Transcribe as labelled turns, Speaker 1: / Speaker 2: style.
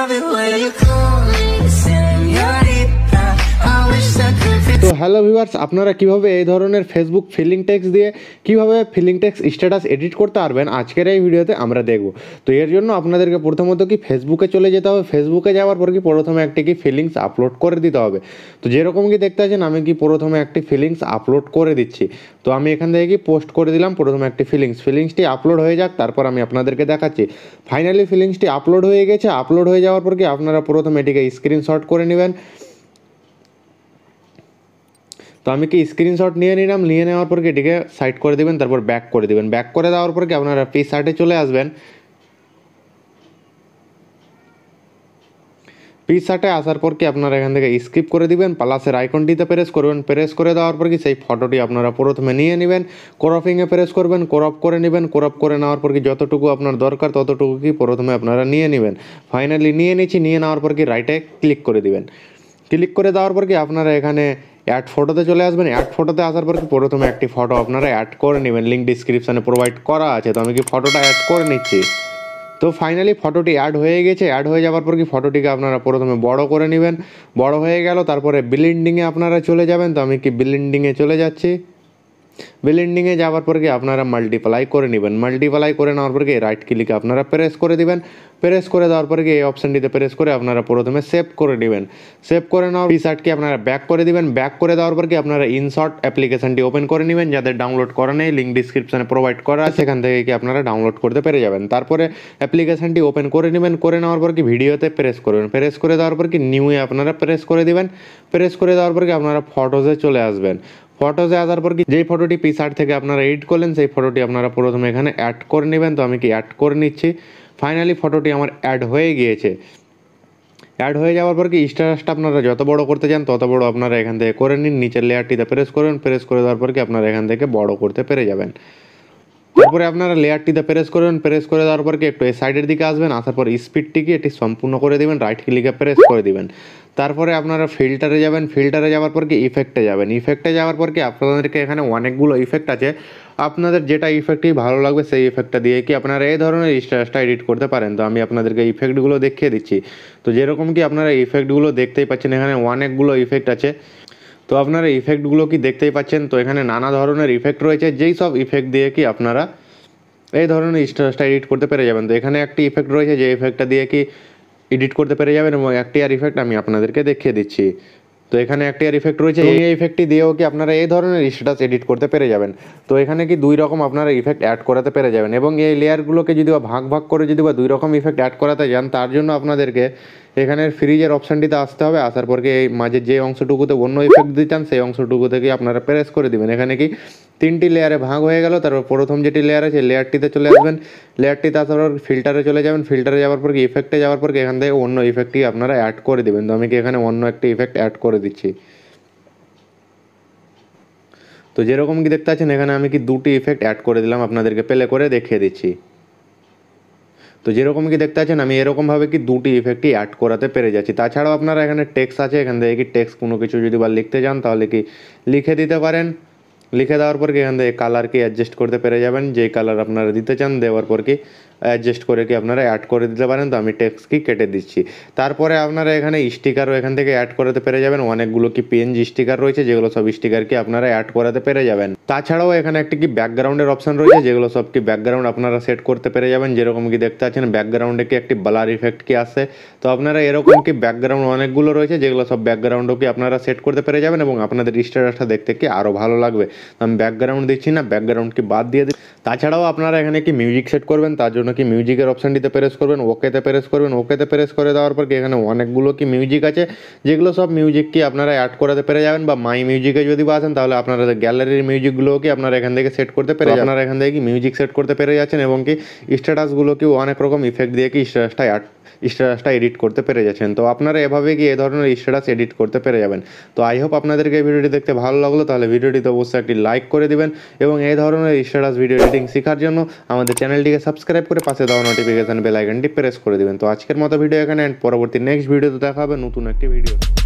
Speaker 1: love it when you call me señorita. I wish I could fit.
Speaker 2: তো hello viewers, আপনারা কিভাবে এই ধরনের ফেসবুক ফিলিং টেক্সট দিয়ে কিভাবে ফিলিং টেক্সট স্ট্যাটাস এডিট করতে পারবেন আজকের এই ভিডিওতে আমরা দেখব। তো এর জন্য আপনাদেরকে প্রথমত কি ফেসবুকে চলে যেতে হবে। ফেসবুকে যাওয়ার পর কি প্রথমে একটি কি ফিলিংস আপলোড করে দিতে হবে। তো যেরকম কি দেখতে পাচ্ছেন আমি কি প্রথমে একটি ফিলিংস আপলোড করে দিচ্ছি। তো আমি এখান থেকে কি পোস্ট করে দিলাম প্রথমে একটি ফিলিংসটি আপলোড হয়ে যাক, তারপর আমি আপনাদেরকে দেখাচ্ছি। ফাইনালি ফিলিংসটি আপলোড হয়ে গেছে। আপলোড হয়ে যাওয়ার পর কি আপনারা প্রথমে এটিকে স্ক্রিনশট করে নেবেন। তো আমি কি স্ক্রিনশট নিয়ে নিলাম, নিয়ে নেওয়ার পর কি এটিকে সাইড করে দেবেন, তারপর ব্যাক করে দেবেন। ব্যাক করে দেওয়ার পর কি আপনারা পিকচার্টে চলে আসবেন। পিকচার্টে আসার পর কি আপনারা এখান থেকে স্কিপ করে দিবেন, প্লাসের আইকনটিতে প্রেস করবেন। প্রেস করে দেওয়ার পর কি সেই ফটোটি আপনারা প্রথমে নিয়ে নেবেন, ক্রপিংয়ে প্রেস করবেন, ক্রপ করে নেবেন। ক্রপ করে নেওয়ার পর কি যতটুকু আপনার দরকার ততটুকু কি প্রথমে আপনারা নিয়ে নেবেন। ফাইনালি নিয়ে নিচ্ছি, নিয়ে নেওয়ার পর কি রাইটে ক্লিক করে দিবেন। ক্লিক করে দেওয়ার পর কি আপনারা এখানে অ্যাড ফটোতে চলে আসবেন। অ্যাড ফটোতে আসার পর কি প্রথমে একটি ফটো আপনারা অ্যাড করে নেবেন, লিঙ্ক ডিসক্রিপশানে প্রোভাইড করা আছে। তো আমি কি ফটোটা অ্যাড করে নিচ্ছি। তো ফাইনালি ফটোটি অ্যাড হয়ে গেছে। অ্যাড হয়ে যাওয়ার পর কি ফটোটিকে আপনারা প্রথমে বড় করে নেবেন। বড় হয়ে গেল, তারপরে ব্লেন্ডিংয়ে আপনারা চলে যাবেন। তো আমি কি ব্লেন্ডিংয়ে চলে যাচ্ছি। ব্লেন্ডিংয়ে যাওয়ার পর কি আপনারা মাল্টিপ্লাই করে নেবেন। মাল্টিপ্লাই করে নেওয়ার পর কি রাইট ক্লিকে আপনারা প্রেস করে দিবেন। প্রেস করে দেওয়ার পর কি এই অপশানটিতে প্রেস করে আপনারা প্রথমে সেভ করে নেবেন। সেভ করে নেওয়ার পিকচারটি আপনারা ব্যাক করে দিবেন। ব্যাক করে দেওয়ার পর কি আপনারা ইনশর্ট অ্যাপ্লিকেশনটি ওপেন করে নেবেন। যাদের ডাউনলোড করা নেই লিঙ্ক ডিসক্রিপশানে প্রোভাইড করা আছে, সেখান থেকে কি আপনারা ডাউনলোড করতে পেরে যাবেন। তারপরে অ্যাপ্লিকেশনটি ওপেন করে নেবেন। করে নেওয়ার পর কি ভিডিওতে প্রেস করবেন। প্রেস করে দেওয়ার পর কি নিউয়ে আপনারা প্রেস করে দিবেন। প্রেস করে দেওয়ার পর কি আপনারা ফটোজে চলে আসবেন। ফটোজে আসার পর কি যেই ফটোটি পিকচার থেকে আপনারা এডিট করলেন সেই ফটোটি আপনারা প্রথমে এখানে অ্যাড করে নেবেন। তো আমি কি অ্যাড করে নিচ্ছি। ফাইনালি ফটোটি আমার অ্যাড হয়ে গিয়েছে। অ্যাড হয়ে যাওয়ার পর কি স্ট্যাটাসটা আপনারা যত বড় করতে চান তত বড় আপনারা এখান থেকে করে নিন। নিচের লেয়ারটিতে প্রেস করবেন। প্রেস করে দেওয়ার পর কি আপনারা এখান থেকে বড় করতে পেরে যাবেন। তারপরে আপনারা লেয়ারটিতে প্রেস করবেন। প্রেস করে দেওয়ার পর কি একটু এই সাইডের দিকে আসবেন। আসার পর স্পিডটিকে এটি সম্পূর্ণ করে দেবেন। রাইট ক্লিকে প্রেস করে দিবেন। তারপরে আপনারা ফিল্টারে যাবেন। ফিল্টারে যাওয়ার পর কি ইফেক্টে যাবেন। ইফেক্টে যাওয়ার পর কি আপনাদেরকে এখানে অনেকগুলো ইফেক্ট আছে। আপনাদের যেটা ইফেক্টই ভালো লাগবে সেই ইফেক্টটা দিয়ে কি আপনারা এই ধরনের স্ট্যাটাসটা এডিট করতে পারেন। তো আমি আপনাদেরকে ইফেক্টগুলো দেখিয়ে দিচ্ছি। তো যেরকম কি আপনারা ইফেক্টগুলো দেখতেই পাচ্ছেন, এখানে অনেকগুলো ইফেক্ট আছে। তো আপনারা ইফেক্টগুলো কি দেখতেই পাচ্ছেন। তো এখানে নানা ধরনের ইফেক্ট রয়েছে, যেই সব ইফেক্ট দিয়ে কি আপনারা এই ধরনের স্ট্যাটাসটা এডিট করতে পেরে যাবেন। তো এখানে একটি ইফেক্ট রয়েছে যে ইফেক্টটা দিয়ে কি এডিট করতে পেরে যাবেন, এবং একটি আর ইফেক্ট আমি আপনাদেরকে দেখিয়ে দিচ্ছি। তো এখানে একটি আর ইফেক্ট রয়েছে, এই ইফেক্টটি দিয়েও কি আপনারা এই ধরনের স্ট্যাটাস এডিট করতে পেরে যাবেন। তো এখানে কি দুই রকম আপনারা ইফেক্ট অ্যাড করাতে পেরে যাবেন, এবং এই লেয়ারগুলোকে যদি ভাগ ভাগ করে যদি দুই রকম ইফেক্ট অ্যাড করাতে যান তার জন্য আপনাদেরকে এখানের ফ্রিজের অপশানটিতে আসতে হবে। আসার পর কি এই মাঝে যে অংশটুকুতে অন্য ইফেক্ট দিতে চান সেই অংশটুকু থেকে আপনারা প্রেস করে দিবেন। এখানে কি তিনটি লেয়ারে ভাগ হয়ে গেল। তারপর প্রথম যেটি লেয়ার আছে লেয়ারটিতে চলে আসবেন। লেয়ারটিতে আসার পর ফিল্টারে চলে যাবেন। ফিল্টারে যাওয়ার পর কি ইফেক্টে যাওয়ার পর কি এখান থেকে অন্য ইফেক্টটি আপনারা অ্যাড করে দেবেন। তো আমি কি এখানে অন্য একটি ইফেক্ট অ্যাড করে দিচ্ছি। তো যেরকম কি দেখতে পাচ্ছেন এখানে আমি কি দুটি ইফেক্ট অ্যাড করে দিলাম, আপনাদেরকে প্লে করে দেখিয়ে দিচ্ছি। তো যেরকম কি দেখতে পাচ্ছেন আমি এরকমভাবে কি দুটি ইফেক্টই অ্যাড করাতে পেরে যাচ্ছি। তাছাড়াও আপনারা এখানে টেক্সট আছে, এখান থেকে কি টেক্সট কোনো কিছু যদি বা লিখতে চান তাহলে কি লিখে দিতে পারেন। লিখে দেওয়ার পর কি এখান থেকে কালার কি অ্যাডজাস্ট করতে পেরে যাবেন, যেই কালার আপনারা দিতে চান। দেওয়ার পর কি অ্যাডজাস্ট করে কি আপনারা অ্যাড করে দিতে পারেন। তো আমি টেক্সট কি কেটে দিচ্ছি। তারপরে আপনারা এখানে স্টিকারও এখান থেকে অ্যাড করাতে পেরে যাবেন। অনেকগুলো কি পিএনজি স্টিকার রয়েছে যেগুলো সব স্টিকার কি আপনারা অ্যাড করাতে পেরে যাবেন। তাছাড়াও এখানে একটি কি ব্যাকগ্রাউন্ডের অপশন রয়েছে যেগুলো সব কি ব্যাকগ্রাউন্ড আপনারা সেট করতে পেরে যাবেন। যেরকম কি দেখতে পাচ্ছেন ব্যাকগ্রাউন্ডে কি একটি ব্লার ইফেক্ট কি আসে। তো আপনারা এরকম কি ব্যাকগ্রাউন্ড অনেকগুলো রয়েছে যেগুলো সব ব্যাকগ্রাউন্ডও কি আপনারা সেট করতে পেরে যাবেন, এবং আপনাদের স্ট্যাটাসটা দেখতে কি আরও ভালো লাগবে। আমি ব্যাকগ্রাউন্ড দিচ্ছি না, ব্যাকগ্রাউন্ড কি বাদ দিয়ে দিই। তাছাড়াও আপনারা এখানে কি মিউজিক সেট করবেন, তার জন্য কি মিউজিকের অপশানটিতে প্রেস করবেন। ওকেতে প্রেস করবেন। ওকেতে প্রেস করে দেওয়ার পর কি এখানে অনেকগুলো কি মিউজিক আছে যেগুলো সব মিউজিক কি আপনারা অ্যাড করাতে পেরে যাবেন। বা মাই মিউজিকে যদি আসেন তাহলে আপনারা গ্যালারির মিউজিকগুলোও কি আপনারা এখান থেকে সেট করতে পেরে আপনারা এখান থেকে কি মিউজিক সেট করতে পেরে যাচ্ছেন, এবং কি স্ট্যাটাসগুলো কি অনেক রকম ইফেক্ট দিয়ে কি স্ট্যাটাসটা এডিট করতে পেরে যাচ্ছেন। তো আপনারা এভাবে কি এই ধরনের স্ট্যাটাস এডিট করতে পেরে যাবেন। তো আই হোপ আপনাদেরকে এই ভিডিওটি দেখতে ভালো লাগলো। তাহলে ভিডিওটিতে অবশ্যই একটি লাইক করে দিবেন, এবং এই ধরনের স্ট্যাটাস ভিডিও এডিটিং শেখার জন্য আমাদের চ্যানেলটিকে সাবস্ক্রাইব করে পাশে দেওয়া নোটিফিকেশন বেল আইকনটি প্রেস করে দিবেন। তো আজকের মতো ভিডিও এখানে, পরবর্তী নেক্সট ভিডিওতে দেখা হবে নতুন একটি ভিডিও।